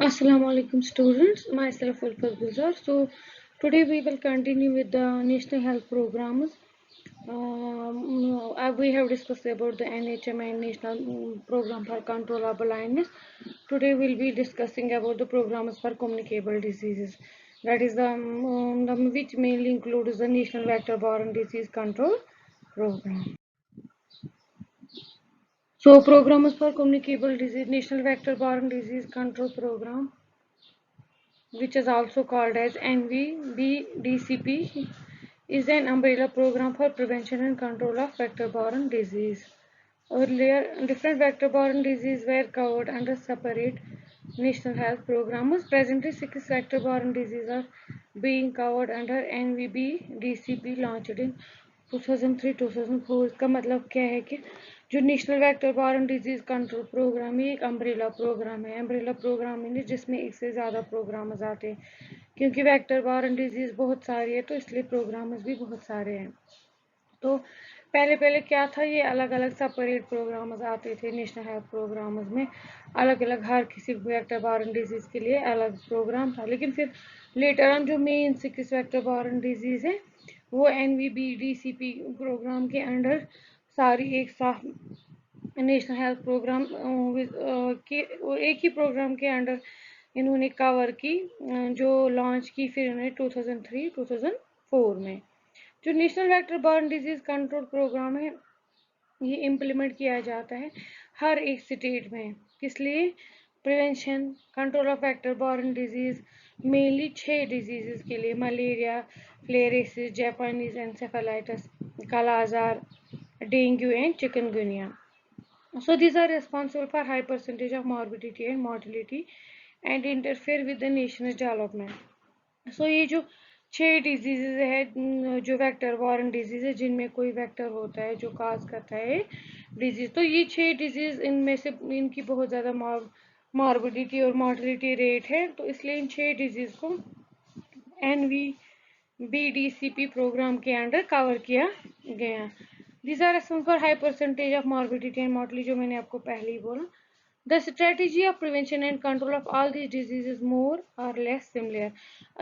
Assalamu alaikum students, myself Ulfat Gulzar. So today we will continue with the national health programs. We have discussed about the NHM and National Program for Control of Blindness. Today we'll be discussing about the programs for communicable diseases. That is which mainly includes the National Vector-Borne Disease Control Program. So programs for communicable disease, National Vector-Borne Disease Control Program, which is also called as NVBDCP, is an umbrella program for prevention and control of vector-borne disease. Earlier, different vector-borne diseases were covered under separate national health programs. Presently, 6 vector-borne diseases are being covered under NVBDCP launched in 2003-2004. इसका मतलब क्या है कि जो national vector borne disease control programme है एक umbrella programme है। Umbrella programme है जिसमें एक से ज़्यादा प्रोग्राम आते हैं, क्योंकि वेक्टर बॉर्न डिजीज बहुत सारी है तो इसलिए प्रोग्राम्स भी बहुत सारे हैं। तो पहले क्या था, ये अलग अलग सेपरेट प्रोग्राम्स आते थे नेशनल हेल्थ प्रोग्राम्स में, अलग अलग हर किसी वेक्टर बॉर्न डिजीज के लिए अलग प्रोग्राम था। लेकिन फिर लेटर ऑन जो मेन 6 वेक्टर बॉर्न डिजीज है वो NVBDCP प्रोग्राम के अंडर सारी एक साथ नेशनल हेल्थ प्रोग्राम के एक ही प्रोग्राम के अंडर इन्होंने कवर की, जो लॉन्च की फिर इन्होंने 2003-2004 में। जो national vector borne disease control programme है ये इम्प्लीमेंट किया जाता है हर एक स्टेट में। किस लिए? Prevention control of vector borne disease, mainly 6 diseases के लिए: मलेरिया, फ्लेरेसिस, जापानीज एन्सेफेलाइटिस, काला आजार, dengue and chikungunya. So these are responsible for high percentage of morbidity and mortality and interfere with the nation's development. So ये जो 6 diseases है जो vector borne disease है, जिनमें कोई वेक्टर होता है जो काज करता है डिजीज, तो ये 6 डिजीज इनमें से इनकी बहुत ज़्यादा मॉर्बिडिटी और मॉर्टलिटी रेट है, तो इसलिए इन 6 डिजीज को NVBDCP प्रोग्राम के अंडर कवर किया गया। These are responsible for high percentage of morbidity and mortality, जो मैंने आपको पहले ही बोला। The strategy of prevention and control of all these diseases more or less similar.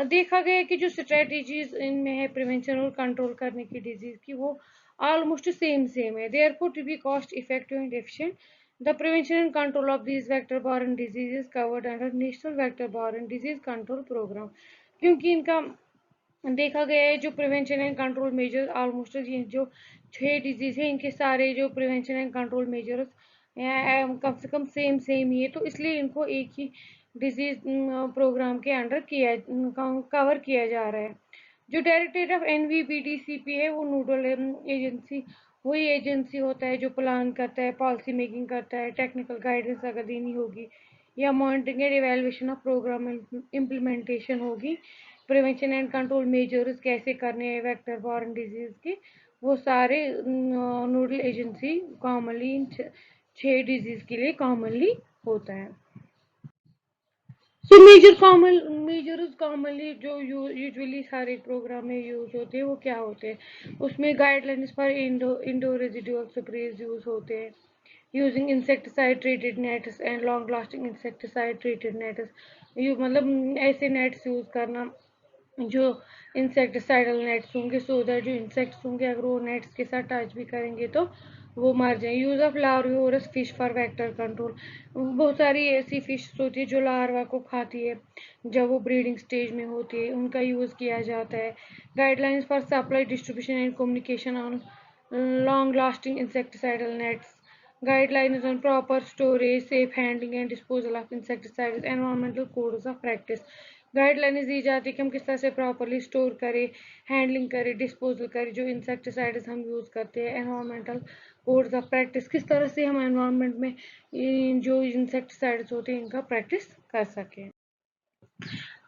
देखा गया कि जो strategies इनमें है प्रिवेंशन और कंट्रोल करने की डिजीज की, वो ऑलमोस्ट सेम है। Therefore, to be cost effective and efficient, the prevention and control of these vector-borne diseases covered under National Vector-Borne Disease Control Program. क्योंकि इनका देखा गया है जो prevention and control measure almost ये जो 6 डिजीज है इनके सारे जो प्रिवेंशन एंड कंट्रोल मेजर्स कम से कम सेम ही है, तो इसलिए इनको एक ही डिजीज प्रोग्राम के अंडर कवर किया जा रहा है। जो डायरेक्टरेट ऑफ NVBDCP है वो नोडल एजेंसी वही एजेंसी होता है जो प्लान करता है, पॉलिसी मेकिंग करता है, टेक्निकल गाइडेंस अगर देनी होगी या monitoring and evaluation of programme implementation होगी, प्रिवेंशन एंड कंट्रोल मेजर्स कैसे करने हैं वेक्टर बॉर्न डिजीज के, वो सारे नोडल एजेंसी कॉमनली इन 6 डिजीज के लिए कॉमनली होता है। सो मेजर्स कॉमनली जो यूजुअली सारे प्रोग्राम में यूज होते हैं वो क्या होते हैं, उसमें guidelines for indoor residual sprays use होते हैं, using insecticide treated nets and long lasting insecticide treated nets, मतलब ऐसे नेट्स यूज करना जो इंसेक्टिसाइडल नेट्स होंगे, सो दैट जो इंसेक्ट्स होंगे अगर वो नेट्स के साथ टच भी करेंगे तो वो मर जाए। Use of larvivorous fish for vector control, बहुत सारी ऐसी फिश होती है जो लार्वा को खाती है जब वो ब्रीडिंग स्टेज में होती है, उनका यूज़ किया जाता है। Guidelines for supply distribution and communication on long lasting insecticidal nets, guidelines on proper storage, safe handling and disposal of insecticides, environmental codes of practice. Guidelines दी जाती है कि हम किस तरह से प्रॉपरली स्टोर करें, हैंडलिंग करें, डिस्पोजल करें जो इंसेक्टिसाइड्स हम यूज़ करते हैं, एनवायरमेंटल कोड्स ऑफ प्रैक्टिस, किस तरह से हम एनवायरनमेंट में जो इंसेक्टिसाइड्स होते हैं इनका प्रैक्टिस कर सकें।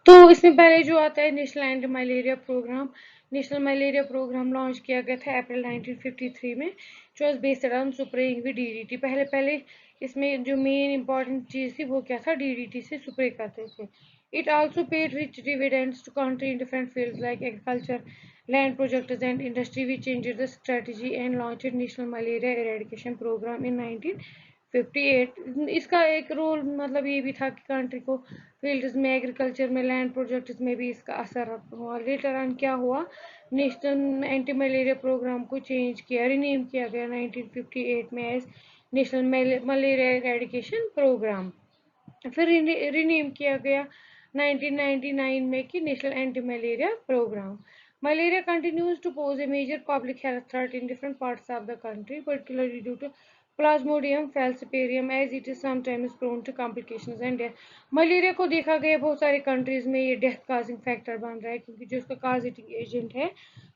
तो इसमें पहले जो आता है national anti malaria programme. National malaria programme launch किया गया था अप्रैल 1953 में, जो was based on spraying with DDT। पहले इसमें जो मेन इंपॉर्टेंट चीज़ थी वो क्या था, DDT से स्प्रे करते थे। It also paid rich dividends to country in different fields like agriculture, land projects and industry, which changed the strategy and launched national malaria eradication program in 19 58। इसका एक role मतलब ये भी था कि कंट्री को फील्ड्स में, एग्रीकल्चर में, लैंड प्रोजेक्ट्स में भी इसका असर हुआ। लेटर ऑन क्या हुआ, नेशनल एंटी मलेरिया प्रोग्राम को चेंज किया, रिनेम किया गया 1958 में as national malaria eradication programme. फिर रिनेम किया गया 1999 में कि national anti malaria programme. Malaria continues to pose a major public health threat in different parts of the country, particularly due to Plasmodium falciparum, as it is sometimes prone to complications and death. Malaria को देखा गया बहुत सारे countries में ये death causing factor बन रहा है, क्योंकि जो उसका काजिंग एजेंट है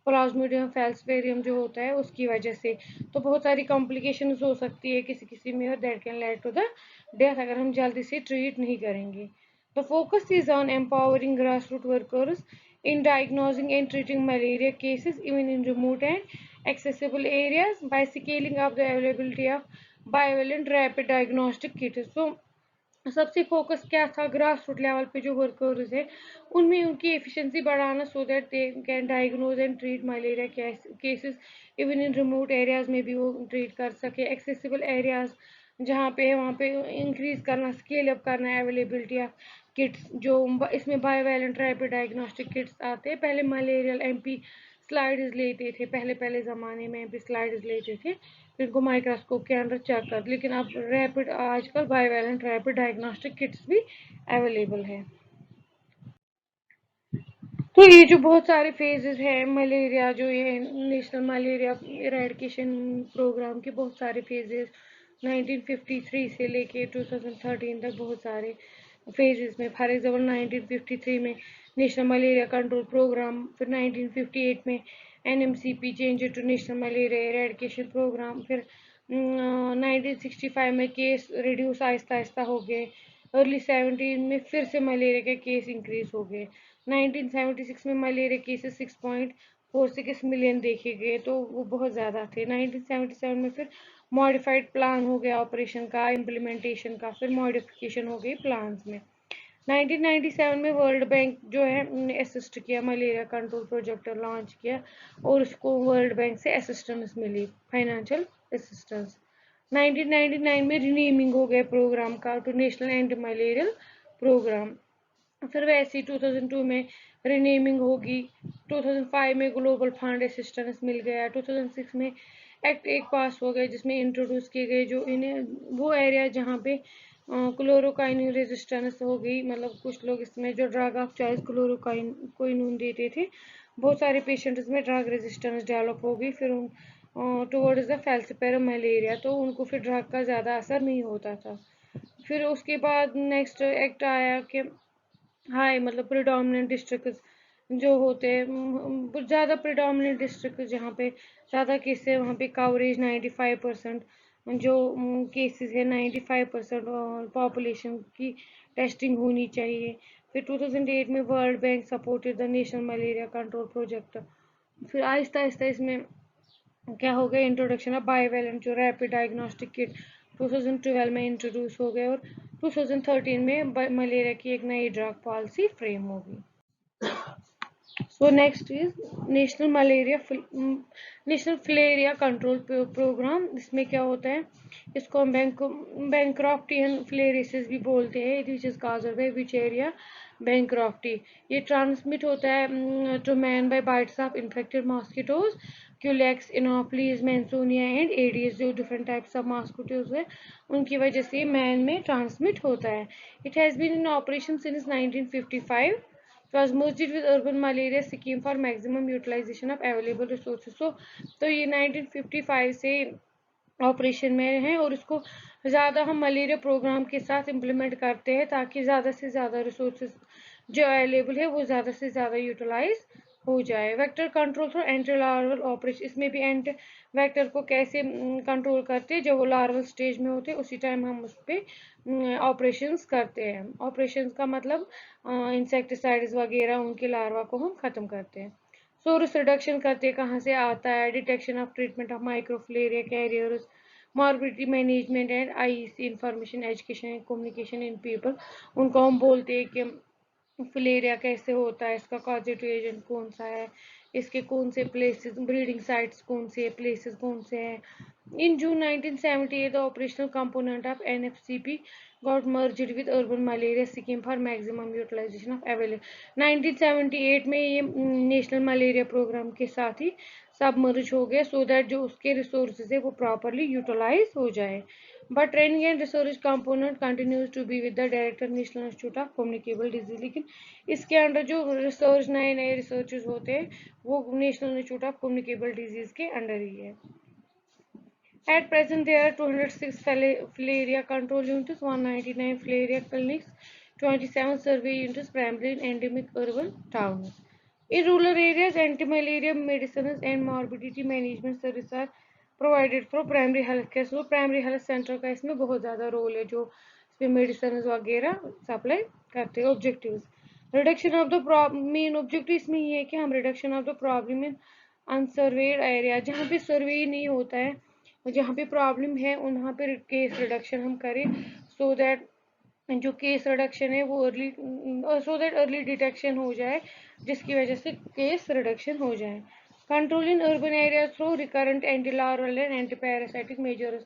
प्लाज्मोडियम फैल्सिपेरियम जो होता है उसकी वजह से, तो बहुत सारी कॉम्प्लिकेशंस हो सकती है किसी किसी में, और that can lead to the death अगर हम जल्दी से ट्रीट नहीं करेंगे। The focus is on empowering grassroots workers in diagnosing and treating malaria cases even in remote and accessible areas by scaling up the availability of bivalent rapid diagnostic kits. So सबसे focus क्या था, grass root level पे जो workers है उनमें उनकी efficiency बढ़ाना, so that they can diagnose and treat malaria cases even in remote areas में भी वो ट्रीट कर सके, एक्सेसिबल एरियाज जहाँ पे है वहाँ पे इंक्रीज करना, स्केल अप करना है अवेलेबिलिटी ऑफ किट्स, जो इसमें बायोवैलेंट रैपिड डायग्नोस्टिक किट्स आते हैं। पहले मलेरियल एमपी स्लाइड्स लेते थे, पहले पहले ज़माने में एमपी स्लाइड्स लेते थे, इनको माइक्रोस्कोप के अंदर चेक कर, लेकिन अब रैपिड आजकल बायोवैलेंट रैपिड डायग्नोस्टिक किट्स भी अवेलेबल है। तो ये जो बहुत सारे फेजेस हैं मलेरिया, जो ये नेशनल मलेरिया इरेडिकेशन प्रोग्राम के बहुत सारे फेजेस 1953 से लेके 2013 तक बहुत सारे फेजेस में, फॉर एग्जाम्पल 1953 में नेशनल मलेरिया कंट्रोल प्रोग्राम, फिर 1958 में NMCP change to national malaria eradication programme, फिर 1965 में केस रिड्यूस आहिस्ता आहिस्ता हो गए, अर्ली 17 में फिर से मलेरिया के केस इंक्रीज हो गए, 1976 में मलेरिया केसेस 6.46 मिलियन देखे गए, तो वो बहुत ज़्यादा थे। 1977 में फिर मॉडिफाइड प्लान हो गया ऑपरेशन का, इम्प्लीमेंटेशन का, फिर मॉडिफिकेशन हो गई प्लान्स में। 1997 में वर्ल्ड बैंक जो है असिस्ट किया, मलेरिया कंट्रोल प्रोजेक्ट लॉन्च किया और उसको वर्ल्ड बैंक से असिस्टेंस मिली, फाइनेंशियल असिस्टेंस। 1999 में रीनेमिंग हो गया प्रोग्राम का to national anti malarial programme. फिर वैसे ही 2002 में रीनेमिंग होगी, 2005 में ग्लोबल फंड असिस्टेंस मिल गया, 2006 में एक्ट एक पास हो गया जिसमें इंट्रोड्यूस किए गए जो इन्हें वो एरिया जहाँ पे क्लोरोकाइन रेजिस्टेंस हो गई, मतलब कुछ लोग इसमें जो ड्रग ऑफ चॉइस क्लोरोकाइन कोइनून देते थे, बहुत सारे पेशेंट्स में ड्रग रेजिस्टेंस डेवलप हो गई, फिर टुवर्ड्स द फैल्सिपेरम मलेरिया, तो उनको फिर ड्रग का ज़्यादा असर नहीं होता था। फिर उसके बाद नेक्स्ट एक्ट आया कि हाई मतलब प्रिडोमिनेंट डिस्ट्रिक्ट जो होते हैं, ज़्यादा प्रिडोमिनेंट डिस्ट्रिक्ट जहाँ पे ज़्यादा केस है वहाँ पे कवरेज 95%, जो केसेस है 95% पॉपुलेशन की टेस्टिंग होनी चाहिए। फिर 2008 में world bank supported the national malaria control project. फिर आहिस्ता आहिस्ता इसमें क्या हो गया, इंट्रोडक्शन ऑफ बायोवैलेंट जो रैपिड डायग्नोस्टिक किट 2012 में इंट्रोड्यूस हो गए, और 2013 में मलेरिया की एक नई ड्रग पॉलिसी फ्रेम होगी। So next is national filaria control programme. इसमें क्या होता है, इसको हम बैंक्रॉफ्टियन फिलेरियासिस भी बोलते हैं, which is caused by Wuchereria bancrofti. ये ट्रांसमिट होता है to man by bites of infected mosquitoes, Culex, Anopheles, Mansonia and Aedes, जो डिफरेंट टाइप्स ऑफ मॉस्किटोज है उनकी वजह से मैन में ट्रांसमिट होता है। It has been in operation since 1955. It was merged with urban malaria scheme for maximum utilization of available resources. तो ये 1955 से ऑपरेशन में है और इसको ज़्यादा हम मलेरिया प्रोग्राम के साथ इम्प्लीमेंट करते हैं ताकि ज़्यादा से ज़्यादा रिसोर्सेज जो अवेलेबल है वो ज़्यादा से ज़्यादा यूटिलाइज हो जाए। Vector control through anti larval operation, इसमें भी एंटी वेक्टर को कैसे कंट्रोल करते हैं, जब वो लार्वल स्टेज में होते हैं उसी टाइम हम उस पर ऑपरेशंस करते हैं। ऑपरेशंस का मतलब इंसेक्टिसाइड्स वगैरह उनके लार्वा को हम ख़त्म करते हैं। सोर्स रिडक्शन करते कहाँ से आता है, detection of treatment of microfilaria carriers, morbidity management and IC information education and communication in people. उनको हम बोलते हैं कि फिलेरिया कैसे होता है, इसका कॉजेटिव एजेंट कौन सा है, इसके कौन से प्लेसेस, ब्रीडिंग साइट्स कौन से प्लेसेस कौन से हैं, In June 1978, the operational component of NFCP got merged with urban malaria scheme for maximum utilization of available. 1978 में ये नेशनल मलेरिया प्रोग्राम के साथ ही सब मर्ज हो गए सो दैट जो उसके रिसोर्सेज है वो प्रॉपरली यूटिलाइज हो जाए. But training and research component continues to be with the director national institute of communicable disease. लेकिन इसके अंडर जो रिसर्च नए नए रिसर्चेज होते हैं वो national institute of communicable disease के अंडर ही है. At present, there are 206 filaria control units, 199 filaria clinics, 27 survey units, primarily in endemic urban towns. In rural areas, anti-malaria medicines and morbidity management services are provided for primary health care. So, primary health center का इसमें बहुत ज़्यादा role है जो इसमें medicine वगैरह supply करते हैं. Objectives reduction of the main objective इसमें ये है कि हम reduction of the problem in unserved area जहाँ पे सर्वे नहीं होता है जहाँ पे प्रॉब्लम है वहाँ पे केस रिडक्शन हम करें सो दैट जो केस रिडक्शन है वो अर्ली डिटेक्शन हो जाए जिसकी वजह से केस रिडक्शन हो जाए. Control in urban areas through recurrent anti-larval and anti-parasitic measures.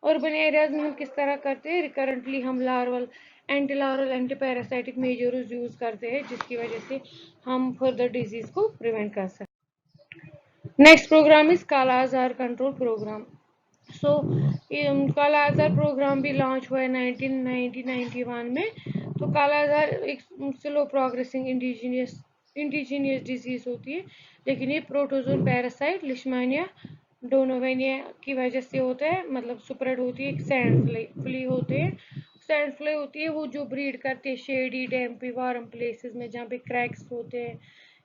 Urban areas में हम किस तरह करते हैं रिकरेंटली हम लार्वल एंटी-पैरासाइटिक मेजर्स यूज करते हैं जिसकी वजह से हम फर्दर डिजीज को प्रिवेंट कर सकते हैं. नेक्स्ट प्रोग्राम इज काला आजार कंट्रोल प्रोग्राम. सो काला आजार प्रोग्राम भी लॉन्च हुआ है 1991 में. तो काला आजार एक स्लो प्रोग्रेसिंग इंडिजीनियस डिजीज होती है लेकिन ये प्रोटोजोन पैरासाइट लिशमानिया डोनोवेनिया की वजह से होता है मतलब स्प्रेड होती है. एक सैंड फ्ली होते हैं सैंड फ्लाई होती है वो जो ब्रीड करते हैं शेडी डैम्पी वार्म प्लेसेस में जहाँ पे क्रैक्स होते हैं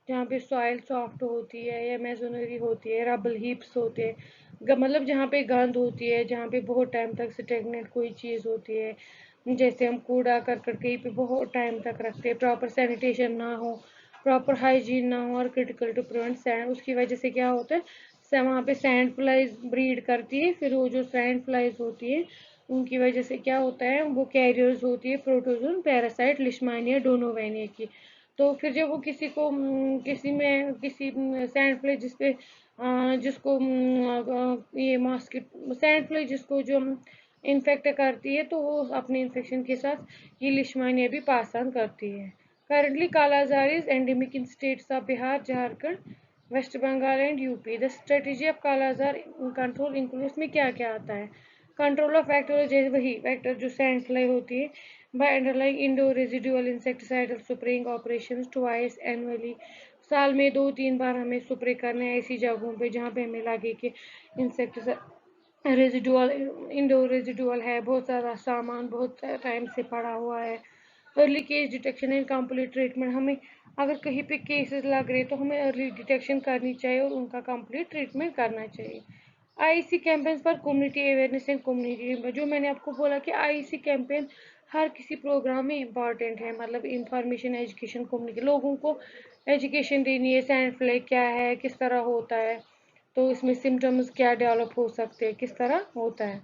जहाँ पे सॉइल सॉफ्ट होती है या मेजोनरी होती है रबल हीप्स होते हैं मतलब जहाँ पे गंद होती है जहाँ पे बहुत टाइम तक स्टेगनेंट कोई चीज़ होती है जैसे हम कूड़ा करकट कहीं पे बहुत टाइम तक रखते हैं प्रॉपर सैनिटेशन ना हो प्रॉपर हाइजीन ना हो और क्रिटिकल टू प्रिवेंट सैंड उसकी वजह से क्या होता है वहाँ पे सैंड फ्लाइज ब्रीड करती है फिर वो जो सैंड फ्लाइज होती है उनकी वजह से क्या होता है वो कैरियर्स होती है प्रोटोजोन पैरासाइट लिशमानिया डोनोवेनिया की. तो फिर जब वो किसी को किसी सैंड फ्लाई जिसको ये मॉस्किटो सैंड फ्लाई जिसको जो इन्फेक्ट करती है तो वो अपने इन्फेक्शन के साथ ये लिशमानिया भी पास ऑन करती है. Currently kala azar is endemic in states of Bihar Jharkhand West Bengal and UP. The strategy of kala azar control includes में क्या क्या आता है. कंट्रोल ऑफ वेक्टर जैसे वही वेक्टर जो सैंड फ्लाई होती है by underlying indoor residual insecticidal spraying operations twice annually. साल में 2-3 बार हमें स्प्रे करना है ऐसी जगहों पे जहाँ पे हमें लगे कि इंसेक्टिसाइड इंडोर रेजिडुअल है बहुत सारा सामान बहुत टाइम से पड़ा हुआ है. Early case detection and complete treatment. हमें अगर कहीं पे केसेस लग रहे तो हमें अर्ली डिटेक्शन करनी चाहिए और उनका कंप्लीट ट्रीटमेंट करना चाहिए. आईसी कैंपेन्स पर कम्युनिटी अवेयरनेस एंड कम्युनिटी जो मैंने आपको बोला कि आईसी कैंपेन हर किसी प्रोग्राम में इम्पॉर्टेंट है मतलब इंफॉर्मेशन एजुकेशन कम्युनिटी लोगों को एजुकेशन देनी है सैंड फ्लाई क्या है किस तरह होता है तो इसमें सिम्टम्स क्या डेवलप हो सकते हैं किस तरह होता है.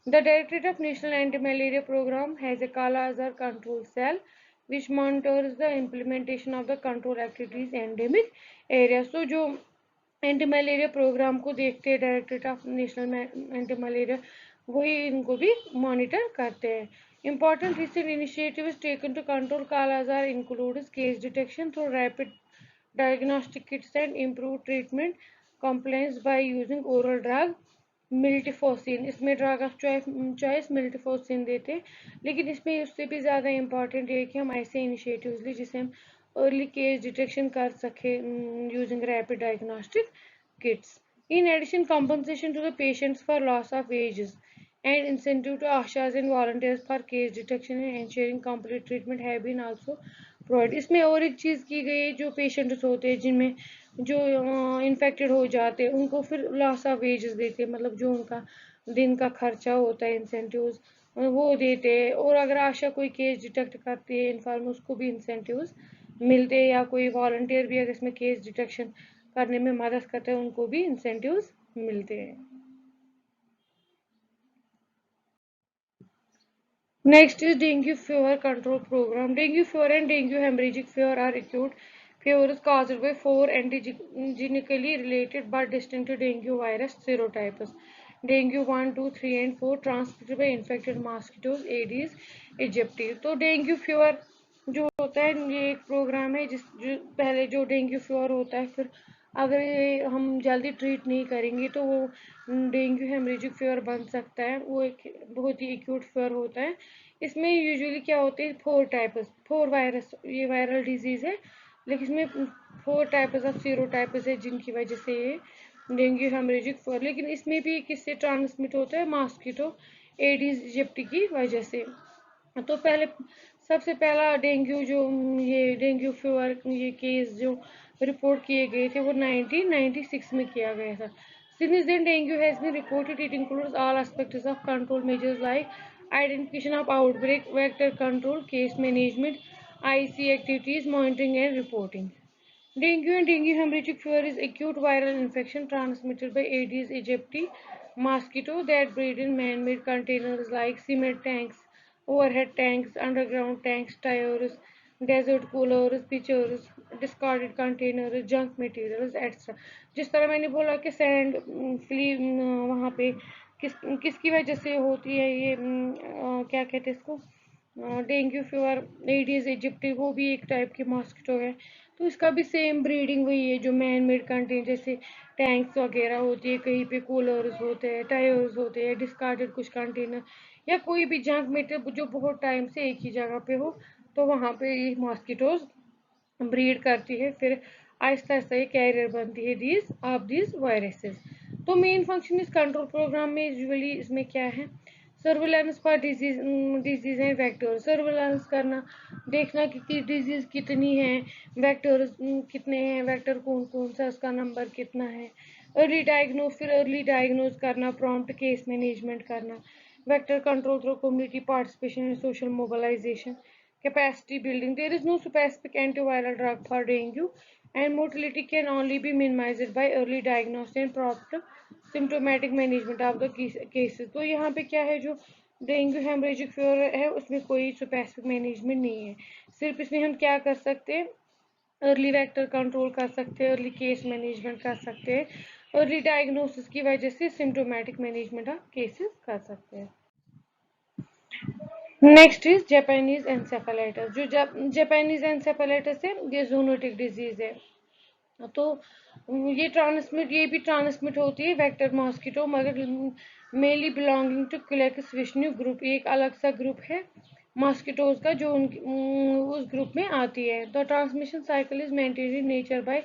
The directorate of national anti malaria programme has a kala azar control cell which monitors the implementation of the control activities endemic areas. So जो एंटी मलेरिया प्रोग्राम को देखते हैं directorate of national anti malaria वही इनको भी मॉनिटर करते हैं. Important recent initiatives taken to control kala azar includes case detection through rapid diagnostic kits and improved treatment compliance by using oral drug मिल्टीफोसिन. इसमें drug of choice मिल्टीफोसिन देते लेकिन इसमें उससे भी ज़्यादा इम्पॉर्टेंट है कि हम ऐसे इनिशिएटिव्स लें जिससे हम अर्ली केस डिटेक्शन कर सके using rapid diagnostic kits. In addition, compensation to the patients for loss of wages and incentive to ASHAs and volunteers for case detection and ensuring complete treatment have been also provided. इसमें और एक चीज़ की गई है जो patients होते हैं जिनमें जो इन्फेक्टेड हो जाते हैं उनको फिर लॉस ऑफ वेजेस देते हैं मतलब जो उनका दिन का खर्चा होता है इंसेंटिव्स वो देते हैं और अगर आशा कोई केस डिटेक्ट करती है इन्फॉर्म उसको भी इंसेंटिव्स मिलते हैं या कोई वॉलंटियर भी अगर इसमें केस डिटेक्शन करने में मदद करते हैं उनको भी इंसेंटिव्स मिलते हैं. Next is dengue fever control program. Dengue fever and dengue hemorrhagic fever are acute fevers caused by 4 antigenically related but distinct dengue virus serotypes. Dengue 1, 2, 3 and 4 transmitted by infected mosquitoes Aedes aegypti. तो dengue fever जो होता है ये एक programme है जो पहले जो डेंगू फीवर होता है, फिर अगर ये हम जल्दी ट्रीट नहीं करेंगे तो वो डेंगू हेमरेजिक फीवर बन सकता है। वो एक बहुत ही एक्यूट फीवर होता है। इसमें यूजुअली क्या होते हैं, 4 वायरस, ये वायरल डिजीज है, लेकिन इसमें 4 टाइप्स ऑफ सीरोटाइप्स है जिनकी वजह से ये डेंगू हेमरेजिक फीवर, लेकिन इसमें भी किससे ट्रांसमिट होता है, मॉस्किटो एडीज इजिप्टी की वजह से। तो पहले सबसे पहला डेंगू जो ये डेंगू फीवर ये केस जो रिपोर्ट किए गए थे वो 1996 में किया गया था। Since then, dengue has been reported. It includes all aspects of control measures like identification of outbreak, vector control, case management, IC activities, monitoring and reporting. Dengue and dengue hemorrhagic fever is acute viral infection transmitted by Aedes aegypti mosquito that breed in man-made containers like cement tanks, overhead tanks, underground tanks, tires, desert coolers, pitchers, discarded containers, junk materials, etc. जिस तरह मैंने बोला कि sand flee वहाँ पे किसकी वजह से होती है ये क्या कहते हैं इसको, डेंगू फीवर, एडीज इजिप्टी, वो भी एक टाइप की मॉस्किटो है। तो इसका भी सेम ब्रीडिंग वही है जो मैन मेड कंटेन जैसे टैंक्स वगैरह होती है, कहीं पे कूलर्स होते हैं, टायर्स होते हैं, डिस्कार्डेड कुछ कंटेनर या कोई भी जंक मटेरियल जो बहुत टाइम से एक ही जगह पे हो, तो वहाँ पे ये मॉस्किटोज ब्रीड करती है, फिर आहिस्ता आहिस्ता ये कैरियर बनती है दीज वायरसेस। तो मेन फंक्शन इस कंट्रोल प्रोग्राम में यूजुअली इसमें क्या है, surveillance for disease and vector, surveillance करना, देखना कि डिजीज कितनी है, वेक्टर्स कितने हैं, वेक्टर कौन कौन सा, उसका नंबर कितना है, अर्ली डायग्नोज करना, प्रॉम्प्ट केस मैनेजमेंट करना, vector control through community participation and social mobilisation, capacity building. There is no specific antiviral drug for dengue, and mortality can only be minimized by early diagnosis and prompt symptomatic management of the cases. तो यहाँ पे क्या है, जो dengue haemorrhagic fever है उसमें कोई specific management नहीं है, सिर्फ इसमें हम क्या कर सकते हैं, अर्ली वेक्टर कंट्रोल कर सकते हैं, अर्ली केस मैनेजमेंट कर सकते हैं, अर्ली डायग्नोसिस की वजह से सिम्टोमेटिक मैनेजमेंट ऑफ केसेस कर सकते हैं। Next is Japanese encephalitis. जो जापानीज एंसेफेलाइटिस है ये जूनोटिक डिजीज है। तो ये भी ट्रांसमिट होती है वेक्टर मॉस्किटो, मगर mainly belonging to Culex Vishnu group, एक अलग सा ग्रुप है मॉस्किटोज का जो उस ग्रुप में आती है। The transmission cycle is maintained in nature by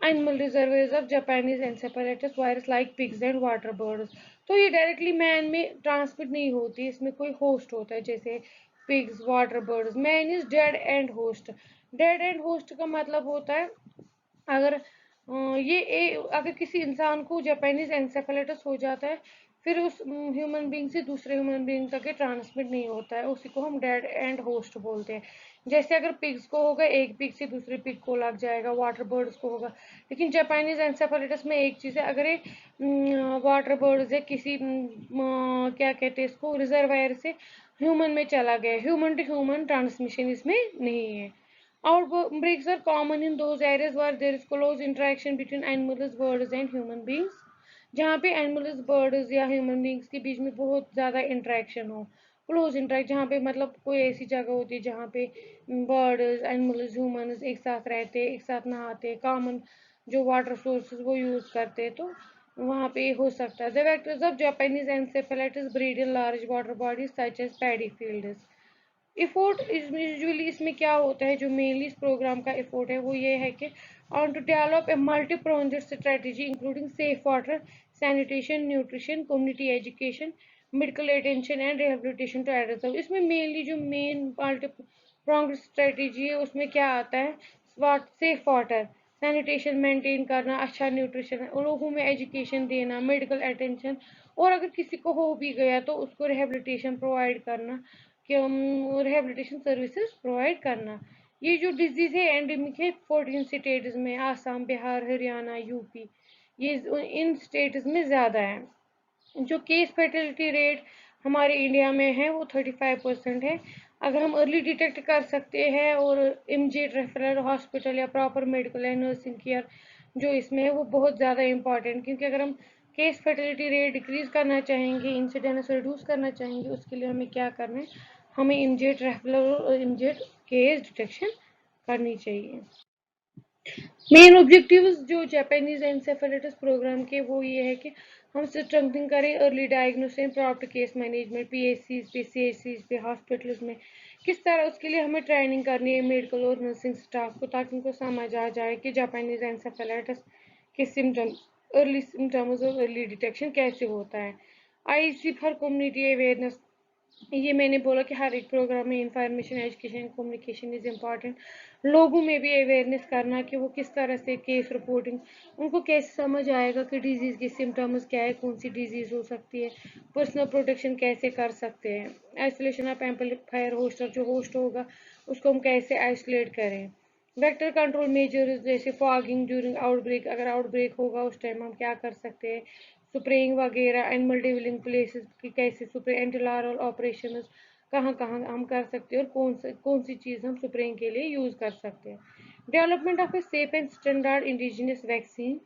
animal reservoirs of Japanese encephalitis virus like pigs and water birds. तो ये डायरेक्टली मैन में ट्रांसमिट नहीं होती, इसमें कोई होस्ट होता है जैसे pigs, water birds. Man is dead and host. Dead and host का मतलब होता है अगर अगर किसी इंसान को जापानीज एंसेफेलाइटिस हो जाता है, फिर उस ह्यूमन बीइंग से दूसरे ह्यूमन बीइंग तक ये ट्रांसमिट नहीं होता है, उसी को हम डेड एंड होस्ट बोलते हैं। जैसे अगर पिग्स को होगा, एक पिग से दूसरे पिग को लग जाएगा, वाटर बर्ड्स को होगा। लेकिन जापानीज एंसेफेलाइटिस में एक चीज़ है, अगर एक वाटर बर्ड्स है किसी क्या कहते हैं इसको, रिजर्वायर से ह्यूमन में चला गया, ह्यूमन टू ह्यूमन ट्रांसमिशन इसमें नहीं है। Outbreaks are common in those areas where there is close interaction between animals, birds and human beings. जहाँ पे एनिमल्स, बर्ड्स या ह्यूमन बींग्स के बीच में बहुत ज़्यादा इंटरेक्शन हो, क्लोज इंटरेक्ट, जहाँ पे मतलब कोई ऐसी जगह होती है जहाँ पे बर्ड्स, एनिमल्स, ह्यूमंस एक साथ रहते, एक साथ नहाते, कॉमन जो वाटर सोर्सेज वो यूज़ करते, तो वहाँ पे हो सकता है। The vectors of Japanese encephalitis breed in large water bodies such as paddy fields. Effort usually इसमें क्या होता है, जो मेनली इस प्रोग्राम का इफोर्ट है वो ये है कि on to develop a multi pronged strategy including safe water, sanitation, nutrition, community education, medical attention and rehabilitation to address. इसमें मेनली जो मेन मल्टी प्रोंजर स्ट्रेटेजी है उसमें क्या आता है, सेफ वाटर, सैनिटेशन मेंटेन करना, अच्छा न्यूट्रिशन, लोगों में एजुकेशन देना, मेडिकल अटेंशन, और अगर किसी को हो भी गया तो उसको रिहेबिलिटेशन प्रोवाइड करना, रिहेबिलिटेशन सर्विसेज प्रोवाइड करना। ये जो डिजीज है एंडेमिक है 14 स्टेट्स में, आसाम, बिहार, हरियाणा, यूपी, ये इन स्टेट्स में ज़्यादा है। जो केस फर्टिलिटी रेट हमारे इंडिया में है वो 35% है। अगर हम अर्ली डिटेक्ट कर सकते हैं और इमीडिएट रेफरल हॉस्पिटल या proper medical and nursing care जो इसमें है वो बहुत ज़्यादा इम्पॉर्टेंट, क्योंकि अगर हम केस फर्टिलिटी रेट डिक्रीज करना चाहेंगे, इंसिडेंस रिड्यूस करना चाहेंगे, उसके लिए हमें क्या करना है, हमें इमीडिएट रेफरल और इमीडिएट केस डिटेक्शन करनी चाहिए। मेन ऑब्जेक्टिव्स जो जापानीज एनसेफेलाइटिस प्रोग्राम के वो ये है कि हम स्ट्रेंथनिंग करें early diagnosis and proper case management PHCs पे, सीएचसीज पे, हॉस्पिटल्स में किस तरह, उसके लिए हमें ट्रेनिंग करनी है मेडिकल और नर्सिंग स्टाफ को, ताकि उनको समझ आ जाए कि जापानीज एनसेफेलाइटिस के सिम्टम्स, अर्ली सिम्टम्स और अर्ली डिटेक्शन कैसे होता है। आईसी फॉर कम्युनिटी अवेयरनेस, ये मैंने बोला कि हर एक प्रोग्राम में information education communication is important. लोगों में भी अवेयरनेस करना कि वो किस तरह से केस रिपोर्टिंग, उनको कैसे समझ आएगा कि डिजीज़ के सिम्टम्स क्या है, कौन सी डिजीज़ हो सकती है, पर्सनल प्रोटेक्शन कैसे कर सकते हैं, आइसोलेशन ऑफ एम्पलीफायर होस्टर, जो होस्ट होगा उसको हम कैसे आइसोलेट करें, वेक्टर कंट्रोल मेजर्स जैसे फॉगिंग ड्यूरिंग आउटब्रेक, अगर आउटब्रेक होगा उस टाइम हम क्या कर सकते हैं, स्प्रेइंग वगैरह, एनिमल डिविलिंग प्लेसेस की कैसे स्प्रे, एंटीलार्वल ऑपरेशन कहाँ कहाँ हम कर सकते हैं और कौन सी चीज़ हम स्प्रेइंग के लिए यूज़ कर सकते हैं। Development of a safe and standard indigenous vaccine,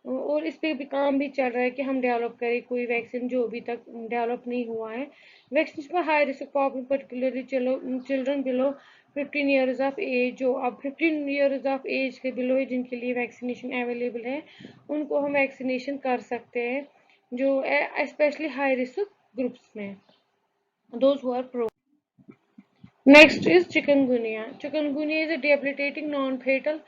और इस पे भी काम भी चल रहा है कि हम डेवलप करें कोई वैक्सीन जो अभी तक डेवलप नहीं हुआ है। वैक्सीन पर high risk population particularly children below 15 years of age, जो अब 15 ईयर्स ऑफ एज के बिलो है जिनके लिए वैक्सीनेशन अवेलेबल है, उनको हम वैक्सीनेशन कर सकते हैं, जो स्पेशली हाई रिस्क ग्रुप्स में, those who are pro. Next is chikungunya. Chikungunya is a debilitating non-fatal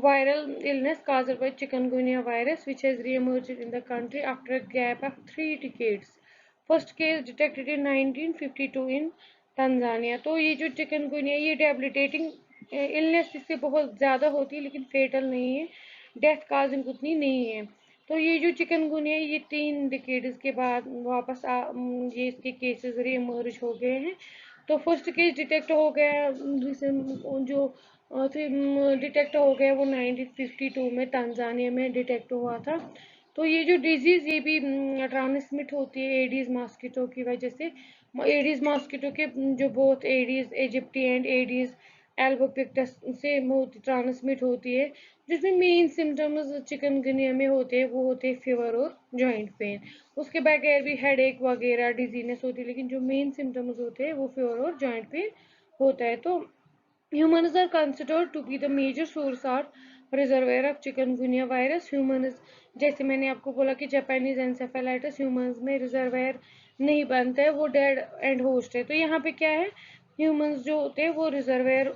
viral illness caused by chikungunya virus, which has re-emerged in the country after a gap of 3 decades. First case detected in 1952 in Tanzania. तो ये जो chikungunya, ये debilitating illness इससे बहुत ज़्यादा होती है लेकिन फेटल नहीं है, डेथ काजिंग उतनी नहीं है। तो ये जो चिकनगुनिया ये 3 डिकेड्स के बाद वापस ये इसके केसेस री-इमर्ज हो गए हैं। तो फर्स्ट केस डिटेक्ट हो गया जो डिटेक्ट हो गया वो 1952 में तंजानिया में डिटेक्ट हुआ था। तो ये जो डिजीज़ ये भी ट्रांसमिट होती है एडीज मॉस्किटो की वजह से। एडीज मॉस्किटो के जो both Aedes aegypti and Aedes albopictus से ट्रांसमिट होती है, जिसमें मेन सिम्टम्स चिकनगुनिया में होते हैं वो होते हैं फीवर और जॉइंट पेन। उसके बगैर भी हेड एक वगैरह डिजीनेस होती है, लेकिन जो मेन सिम्टम्स होते हैं वो फीवर और जॉइंट पेन होता है। तो humans are considered to be the major source or reservoir of chikungunya virus. Humans, जैसे मैंने आपको बोला कि जापानीज एनसेफेलाइटिस ह्यूमंस में रिजर्वायर नहीं बनता है, वो डेड एंड होस्ट है। तो यहाँ पे क्या है, ह्यूमंस जो होते हैं वो रिजर्वायर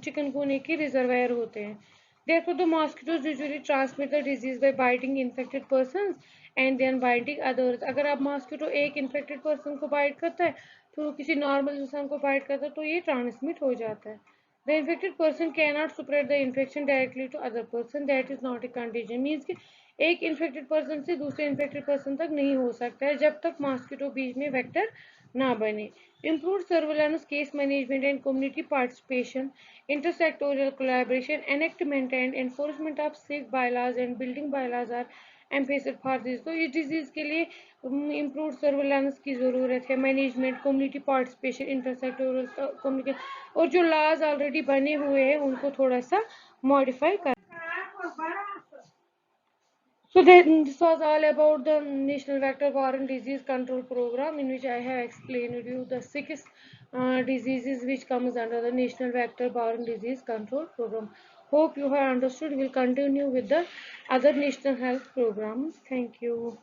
चिकनगुनिया के रिजर्वायर होते हैं। Therefore, the mosquitoes usually transmit the disease by biting infected persons and then biting others. अगर आप मॉस्किटो एक इन्फेक्टेड पर्सन को बाइट करता है फिर वो किसी नॉर्मल इंसान को बाइट करता है तो ये ट्रांसमिट हो जाता है। The infected person cannot spread the infection directly to other person. That is not a contagion. Means कि एक इन्फेक्टेड पर्सन से दूसरे इन्फेक्टेड पर्सन तक नहीं हो सकता है जब तक मॉस्किटो बीच में वेक्टर ना बने। Improved surveillance, case management and community participation, intersectoral collaboration, enactment and enforcement of safe bylaws and building bylaws are emphasis for this. तो इस डिजीज के लिए इम्प्रूव सर्वेलेंस की ज़रूरत है, management, community participation, intersectoral communication, और जो लॉज ऑलरेडी बने हुए हैं उनको थोड़ा सा मॉडिफाई कर। So this was all about the National Vector-Borne Disease Control Program, in which I have explained you the 6 diseases which comes under the National Vector-Borne Disease Control Program. Hope you have understood. We'll continue with the other national health programs. Thank you.